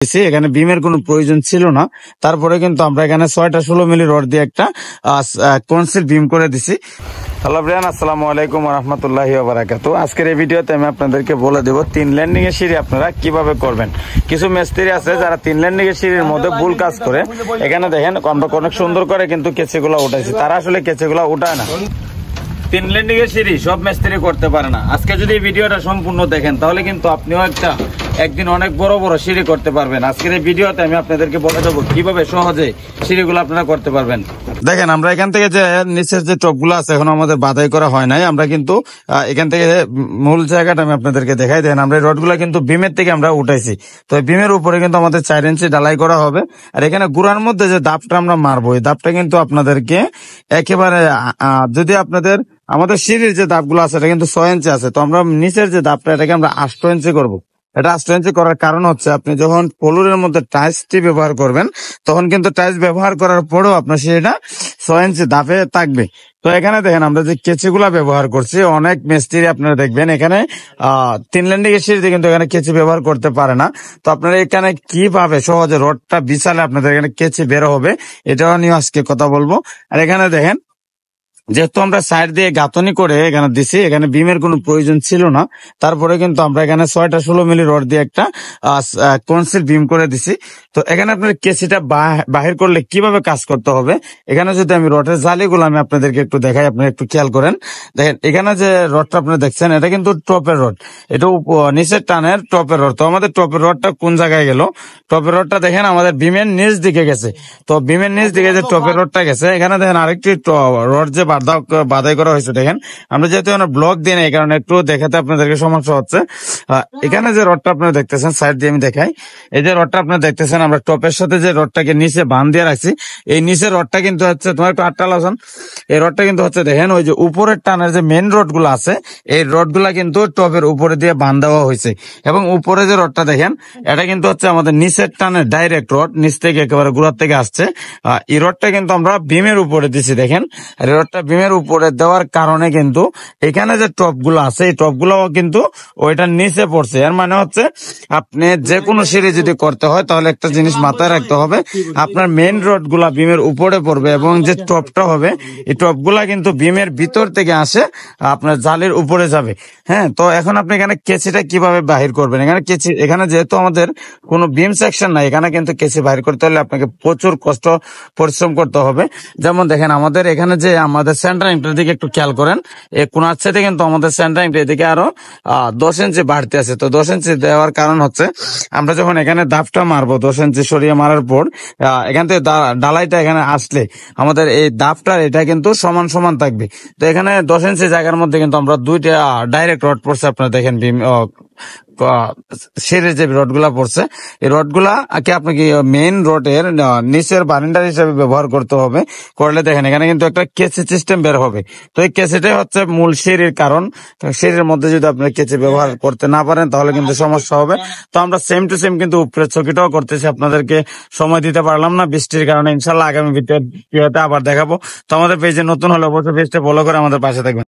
এখানে বিমের কোনো প্রয়োজন ছিল না। তারপরে কিন্তু আমরা এখানে 6টা 16 মিলি রড দিয়ে একটা কনসিল বিম করে দিছি। হ্যালো ব্রিয়ান, আসসালামু আলাইকুম ওয়া রাহমাতুল্লাহি ওয়া বারাকাতুহু। আজকের এই ভিডিওতে আমি আপনাদেরকে বলে দেব 3 ল্যান্ডিং এর সিঁড়ি আপনারা কিভাবে করবেন। কিছু মিস্ত্রি আছে যারা 3 ল্যান্ডিং এর সিঁড়ির মধ্যে ভুল কাজ করে। এখানে দেখেন আমরা অনেক সুন্দর করে কিন্তু কেচিগুলো উঠাইছি, তারা আসলে কেচিগুলো উঠায় না। 3 ল্যান্ডিং এর সিঁড়ি সব মিস্ত্রি করতে পারে না। আজকে যদি ভিডিওটা সম্পূর্ণ দেখেন তাহলে কিন্তু আপনিও একদিন অনেক বড় বড় সিঁড়ি করতে পারবেন। আজকের এই ভিডিওতে আমি আপনাদেরকে বলে দেবো কিভাবে সহজে সিঁড়িগুলো আপনারা করতে পারবেন। দেখেন আমরা এখান থেকে যে নিচের যে টপগুলো আছে এখন আমাদের বাধাই করা হয় নাই। আমরা কিন্তু এখান থেকে মূল জায়গাটা আমি আপনাদেরকে দেখাই। দেখেন আমরা এই রডগুলো কিন্তু বিমের থেকে আমরা উঠাইছি। তো বিমের উপরে কিন্তু আমাদের 4 ইঞ্চি ঢালাই করা হবে। আর এখানে গুড়ার মধ্যে যে দাপটা আমরা মারবো, এই দাপটা কিন্তু আপনাদেরকে একেবারে যদি আমাদের সিঁড়ির যে দাপগুলো আছে এটা কিন্তু 6 ইঞ্চি আছে। তো আমরা নিচের যে দাপটা এটাকে আমরা 8 ইঞ্চি করবো। এটা 8 ইঞ্চি করার কারণ হচ্ছে আপনি যখন ফ্লোরের মধ্যে টাইলসটি ব্যবহার করবেন তখন কিন্তু টাইলস ব্যবহার করার পরেও আপনার সেটা 6 ইঞ্চি দাপে থাকবে। তো এখানে দেখেন আমরা যে কেচিগুলা ব্যবহার করছি, অনেক মিস্ত্রি আপনারা দেখবেন এখানে 3 ল্যান্ডিং এর সিঁড়িতে কিন্তু এখানে কেচি ব্যবহার করতে পারে না। তো আপনারা এখানে কিভাবে সহজে রডটা বিছালে আপনাদের এখানে কেচি বের হবে এটাও নিয়ে আজকে কথা বলবো। আর এখানে দেখেন যেহেতু আমরা সাইড দিয়ে গাঁথনি করে এখানে দিছি, এখানে বিমের কোনো প্রয়োজন ছিল না। তারপরে কিন্তু আমরা এখানে 6টা 16 মিলি রড দিয়ে একটা কনসিল বিম করে দিছি। তো এখানে আপনার কেসিটা বাহির করলে কিভাবে কাজ করতে হবে, এখানে যদি আমি রডের জালিগুলো আমি আপনাদেরকে একটু দেখাই, আপনারা একটু খেয়াল করেন। দেখেন এখানে যে রডটা আপনারা দেখছেন এটা কিন্তু টপের রড, এটা নিচের টানের টপের রড। তো আমাদের টপের রডটা কোন জায়গায় গেল? টপের রডটা দেখেন আমাদের বিমের নিচ দিকে গেছে। তো বিমের নিচ দিকে যে টপের রডটা গেছে, এখানে দেখেন আরেকটি রড যে বাধাই করা হয়েছে। দেখেন আমরা যেহেতু ব্লক দিই না, এই কারণে একটু দেখাতে আপনাদেরকে সমস্যা হচ্ছে। এখানে যে রডটা আপনারা দেখতেছেন, সাইড দিয়ে আমি দেখাই, এই যে রডটা আপনারা দেখতেছেন আমরা টপের সাথে যে রডটাকে নিচে বাঁধ দিয়ে রাখছি, এই নিচের রডটা কিন্তু হচ্ছে তোমার একটু আটটা লাগান। এই রডটা কিন্তু হচ্ছে দেখেন ওই যে উপরের টানের যে মেন রড গুলো আছে, এই রড গুলা কিন্তু টপের উপরে দিয়ে বাঁধ দেওয়া হয়েছে। এবং উপরে যে রডটা দেখেন এটা কিন্তু হচ্ছে আমাদের নিচের টানের ডাইরেক্ট রড, নিচ থেকে একেবারে গোড়ার থেকে আসছে। এই রডটা কিন্তু আমরা বিমের উপরে দিছি। দেখেন এই রডটা বিমের উপরে দেওয়ার কারণে কিন্তু এখানে যে টপ গুলো আছে এই টপ গুলো কিন্তু ওইটার নিচে পড়ছে। এর মানে হচ্ছে আপনি যে কোনো সিঁড়ি যদি করতে হয় তাহলে একটা জিনিস মাথায় রাখতে হবে, আপনার মেইন রড গুলা বিমের উপরে পড়বে এবং যে টপটা হবে এই টপ গুলা কিন্তু বিমের ভিতর থেকে আসে আপনার জালের উপরে যাবে। হ্যাঁ, তো এখন আপনি এখানে কেচিটা কিভাবে বাহির করবেন? এখানে যেহেতু আমাদের কোনো বিম সেকশন নাই, এখানে কিন্তু কেচি বাহির করতে হলে আপনাকে প্রচুর কষ্ট পরিশ্রম করতে হবে। যেমন দেখেন আমাদের এখানে যে আমাদের সেন্টারিংটার দিকে একটু খেয়াল করেন, এই কোনার সাথে কিন্তু আমাদের সেন্টারিংটা এদিকে আরো 10 ইঞ্চি বাড়তে আছে। তো 10 ইঞ্চি দেওয়ার কারণ হচ্ছে আমরা যখন এখানে দাপটা মারবো 10 ইঞ্চি সরিয়ে মারার পর এখান থেকে ডালাইটা এখানে আসলে আমাদের এই দাপটার এটা কিন্তু সমান সমান থাকবে। তো এখানে 10 ইঞ্চি জায়গার মধ্যে কিন্তু আমরা 2টা ডাইরেক্ট রড পড়ছে। আপনারা দেখেন বিম সিঁড়ির যে রড গুলা পড়ছে, এই রড গুলাকে আপনাকে মেইন রডের নিচের বারান্ডার হিসেবে ব্যবহার করতে হবে। করলে দেখেন এখানে কিন্তু একটা কেচি সিস্টেম বের হবে। তো এই কেচিটাই হচ্ছে মূল সিঁড়ির কারণ। সিঁড়ির মধ্যে যদি আপনি কেচি ব্যবহার করতে না পারেন তাহলে কিন্তু সমস্যা হবে। তো আমরা সেম টু সেম কিন্তু উপরে চকিটাও করতেছি, আপনাদেরকে সময় দিতে পারলাম না বৃষ্টির কারণে। ইনশাল্লাহ আগামী ভিডিওতে আবার দেখাবো। তো আমাদের পেজে নতুন হলে অবশ্যই পেজটা ফলো করে আমাদের পাশে থাকবেন।